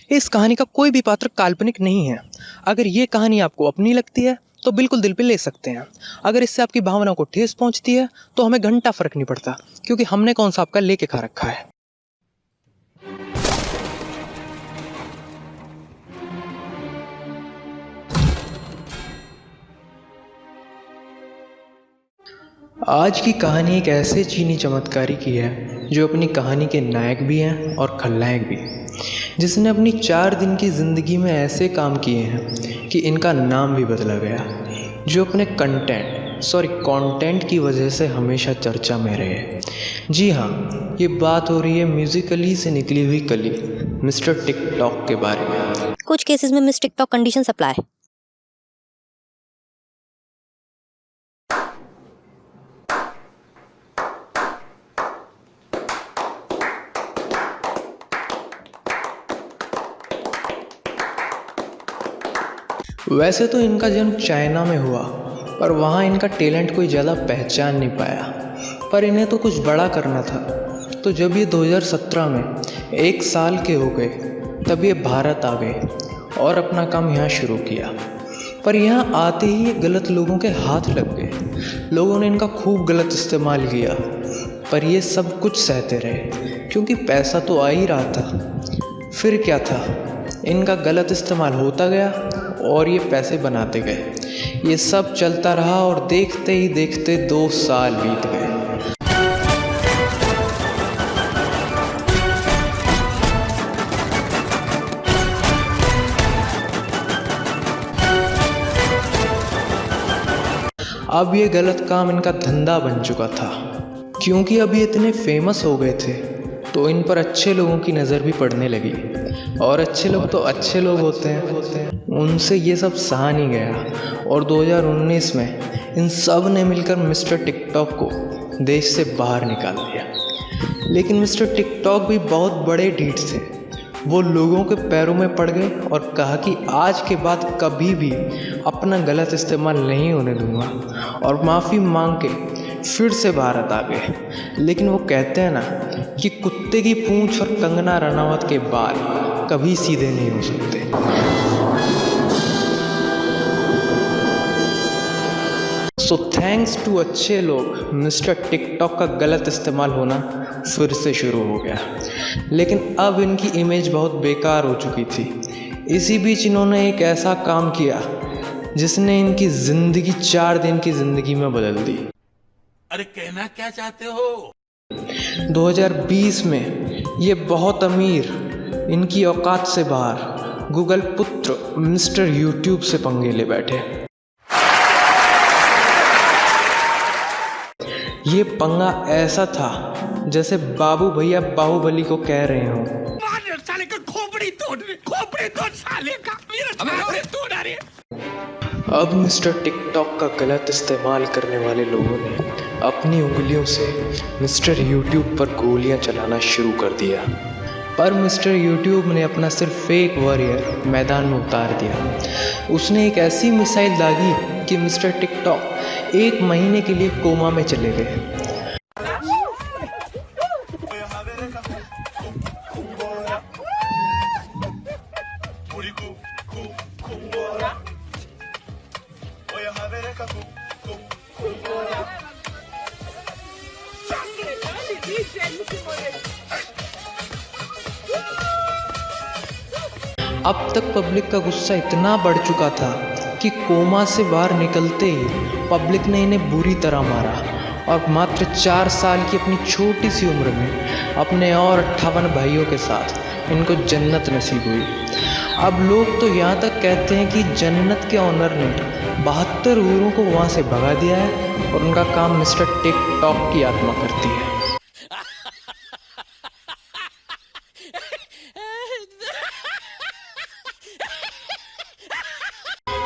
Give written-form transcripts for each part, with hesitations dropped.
इस कहानी का कोई भी पात्र काल्पनिक नहीं है। अगर ये कहानी आपको अपनी लगती है तो बिल्कुल दिल पे ले सकते हैं। अगर इससे आपकी भावनाओं को ठेस पहुंचती है तो हमें घंटा फर्क नहीं पड़ता, क्योंकि हमने कौन सा आपका लेके खा रखा है। आज की कहानी एक ऐसे चीनी चमत्कारी की है जो अपनी कहानी के नायक भी हैं और खलनायक भी, जिसने अपनी 4 दिन की ज़िंदगी में ऐसे काम किए हैं कि इनका नाम भी बदला गया, जो अपने कंटेंट की वजह से हमेशा चर्चा में रहे। जी हाँ, ये बात हो रही है म्यूजिकली से निकली हुई कली मिस्टर टिकटॉक के बारे में। कुछ केसेस में मिस टिकटॉक कंडीशन अप्लाई। वैसे तो इनका जन्म चाइना में हुआ, पर वहाँ इनका टैलेंट कोई ज़्यादा पहचान नहीं पाया, पर इन्हें तो कुछ बड़ा करना था। तो जब ये 2017 में 1 साल के हो गए तब ये भारत आ गए और अपना काम यहाँ शुरू किया। पर यहाँ आते ही ये गलत लोगों के हाथ लग गए। लोगों ने इनका खूब गलत इस्तेमाल किया, पर ये सब कुछ सहते रहे क्योंकि पैसा तो आ ही रहा था। फिर क्या था, इनका गलत इस्तेमाल होता गया और ये पैसे बनाते गए। ये सब चलता रहा और देखते ही देखते 2 साल बीत गए। अब ये गलत काम इनका धंधा बन चुका था, क्योंकि अब ये इतने फेमस हो गए थे तो इन पर अच्छे लोगों की नज़र भी पड़ने लगी, और अच्छे लोग तो अच्छे लोग होते हैं। उनसे ये सब सहा नहीं गया और 2019 में इन सब ने मिलकर मिस्टर टिकटॉक को देश से बाहर निकाल दिया। लेकिन मिस्टर टिकटॉक भी बहुत बड़े ढीठ थे। वो लोगों के पैरों में पड़ गए और कहा कि आज के बाद कभी भी अपना गलत इस्तेमाल नहीं होने दूंगा, और माफ़ी मांग के फिर से भारत आ गए। लेकिन वो कहते हैं ना कि कुत्ते की पूंछ और कंगना रनावत के बाल कभी सीधे नहीं हो सकते। सो थैंक्स टू अच्छे लोग, मिस्टर टिकटॉक का गलत इस्तेमाल होना फिर से शुरू हो गया। लेकिन अब इनकी इमेज बहुत बेकार हो चुकी थी। इसी बीच इन्होंने एक ऐसा काम किया जिसने इनकी ज़िंदगी 4 दिन की ज़िंदगी में बदल दी। अरे कहना क्या चाहते हो? 2020 में ये बहुत अमीर, इनकी औकात से बाहर गूगल पुत्र मिस्टर यूट्यूब से पंगे ले बैठे। ये पंगा ऐसा था जैसे बाबू भैया बाहुबली को कह रहे हो, साले का खोपड़ी तोड़ साले का मेरा तोड़। अरे अब मिस्टर टिकटॉक का गलत इस्तेमाल करने वाले लोगों ने अपनी उंगलियों से मिस्टर यूट्यूब पर गोलियां चलाना शुरू कर दिया। पर मिस्टर यूट्यूब ने अपना सिर्फ फेक वॉरियर मैदान में उतार दिया। उसने एक ऐसी मिसाइल दागी कि मिस्टर टिकटॉक 1 महीने के लिए कोमा में चले गए। अब तक पब्लिक का गुस्सा इतना बढ़ चुका था कि कोमा से बाहर निकलते ही पब्लिक ने इन्हें बुरी तरह मारा, और मात्र 4 साल की अपनी छोटी सी उम्र में अपने और 58 भाइयों के साथ इनको जन्नत नसीब हुई। अब लोग तो यहाँ तक कहते हैं कि जन्नत के ऑनर ने 72 हूरों को वहाँ से भगा दिया है और उनका काम मिस्टर टिकटॉक की आत्मा करती है।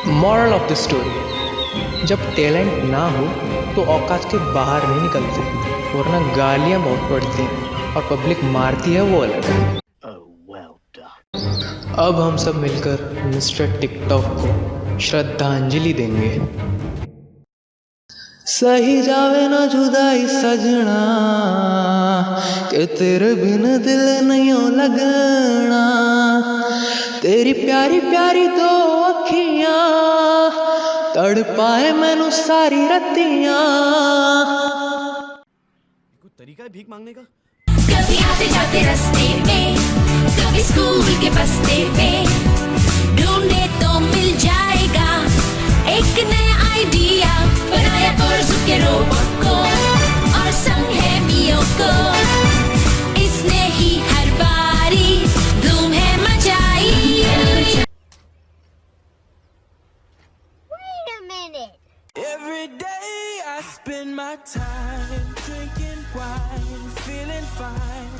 मॉरल ऑफ द स्टोरी, जब टैलेंट ना हो तो औकात के बाहर नहीं निकलते, वरना गालियाँ बहुत पड़ती हैं और पब्लिक मारती है, वो अलग है। अब हम सब मिलकर मिस्टर टिकटॉक को श्रद्धांजलि देंगे। सही जावे ना जुदाई सजना, के तेरे बिन दिल नहीं लगना। तेरी प्यारी प्यारी दो अखियां तड़पाए मैनू सारी रतियां। कोई तरीका है भीख मांगने का? कभी आते जाते रास्ते में, कभी स्कूल के बस्ते पे, ढूंढे तो मिल जाएगा एक नया आइडिया। बनाया कोर्स के रोबोट को और संग है मियो को, इसने ही हर बारी धूम है मचाई। Wait a minute. Every day I spend my time drinking wine, feeling fine.